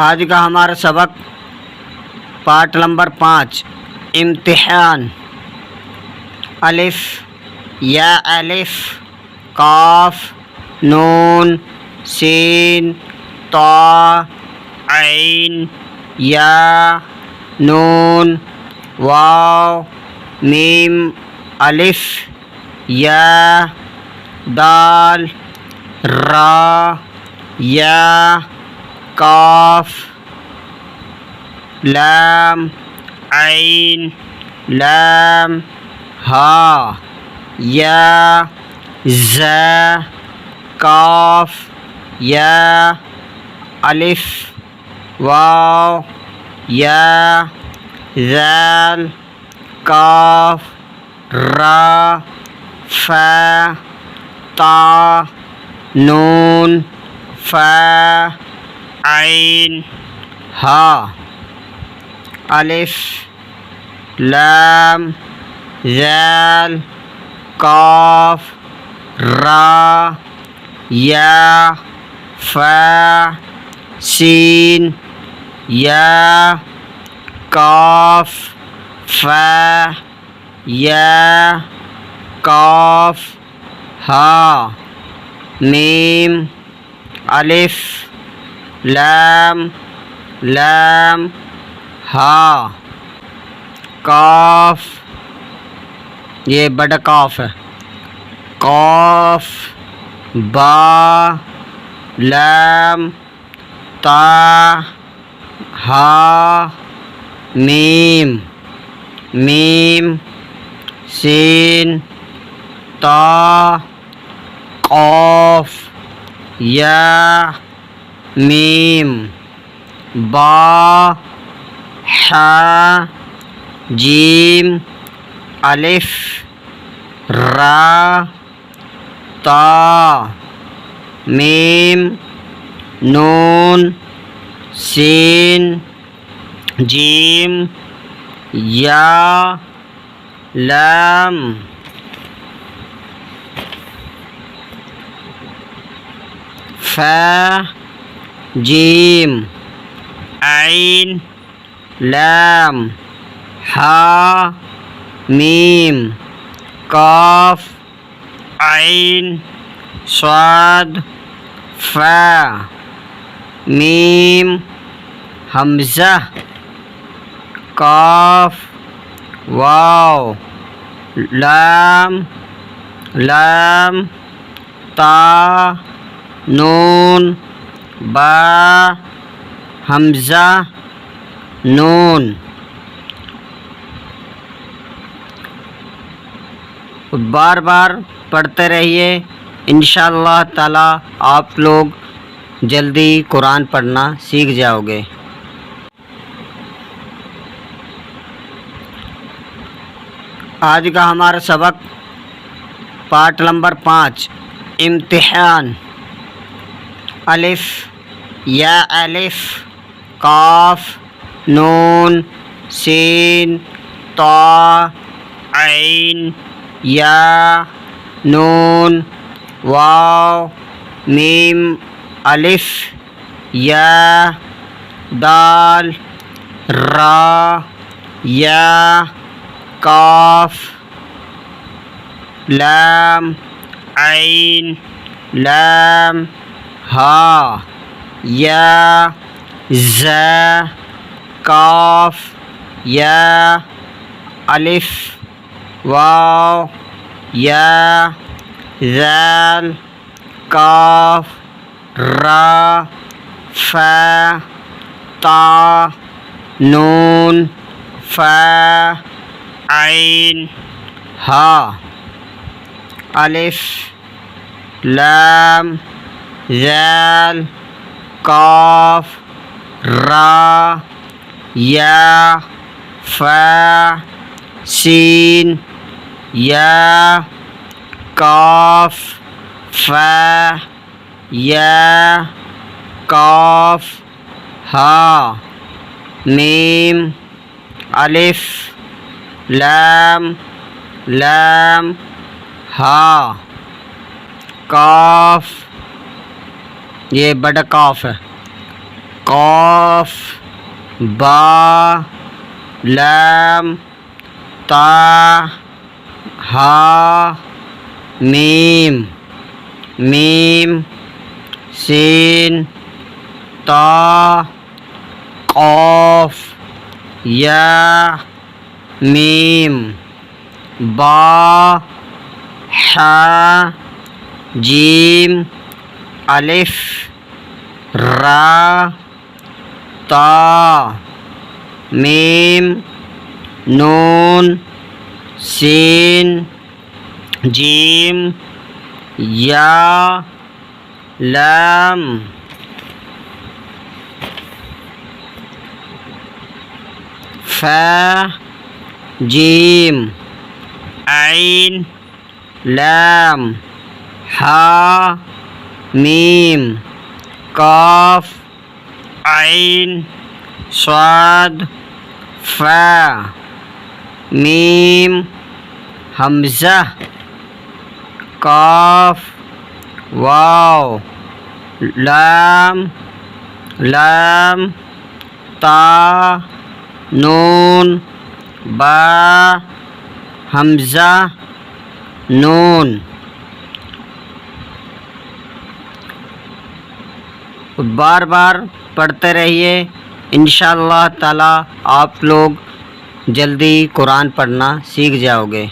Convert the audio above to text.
آج کا ہمارا سبق پارٹ نمبر 5 امتحان۔ الف یا الف قاف نون سین طا عین یا نون واو میم الف یا دال را یا قاف لام عین لام ہا یا زا قاف یا الف واو یا ذال قاف را فا تا نون فا عین ہا الف لام ذال قاف را یا فا سین یا قاف فا یا قاف ہا میم الف لام لام ہا قاف یہ بڑا قاف ہے قاف با لام تا ہا میم میم سین تا قاف یا میم با حا جیم الف را تا میم نون سین جیم یا لام فا جیم عین لام ہا میم قاف عین صاد فا میم حمزہ قاف واو لام لام تا نون با حمزہ نون۔ بار بار پڑھتے رہیے، انشاءاللہ تعالی آپ لوگ جلدی قرآن پڑھنا سیکھ جاؤ گے۔ آج کا ہمارا سبق پارٹ نمبر 5 امتحان۔ الف یا الف قاف نون سین طا عین یا نون واو میم الف یا دال را یا قاف لام عین لام ہا یا زا قاف یا الف واو یا ذال قاف را فا تا نون فا عین ہا الف لام ذال قاف را یا فا سین یا قاف فا یا قاف ہا میم الف لام لام ہا قاف یہ بڑا قاف ہے قاف با لام تا ہا میم میم سین تا قاف یا میم با حا جیم الف را تا میم نون سین جیم یا لام فا جیم عین لام ہا میم قاف عین صاد فا میم حمزہ قاف واو لام لام تا نون با حمزہ نون. بار بار پڑھتے رہیے، انشاءاللہ تعالی آپ لوگ جلدی قرآن پڑھنا سیکھ جاؤ گے.